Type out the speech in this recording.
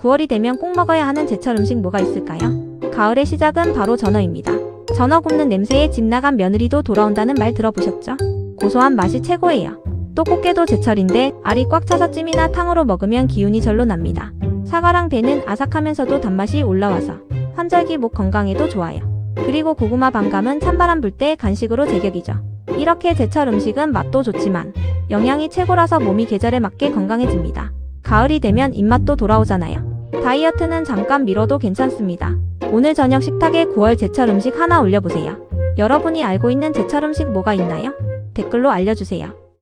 9월이 되면 꼭 먹어야 하는 제철 음식 뭐가 있을까요? 가을의 시작은 바로 전어입니다. 전어 굽는 냄새에 집 나간 며느리도 돌아온다는 말 들어보셨죠? 고소한 맛이 최고예요. 또 꽃게도 제철인데 알이 꽉 차서 찜이나 탕으로 먹으면 기운이 절로 납니다. 사과랑 배는 아삭하면서도 단맛이 올라와서 환절기 목 건강에도 좋아요. 그리고 고구마 밤감은 찬바람 불 때 간식으로 제격이죠. 이렇게 제철 음식은 맛도 좋지만 영양이 최고라서 몸이 계절에 맞게 건강해집니다. 가을이 되면 입맛도 돌아오잖아요. 다이어트는 잠깐 미뤄도 괜찮습니다. 오늘 저녁 식탁에 9월 제철 음식 하나 올려보세요. 여러분이 알고 있는 제철 음식 뭐가 있나요? 댓글로 알려주세요.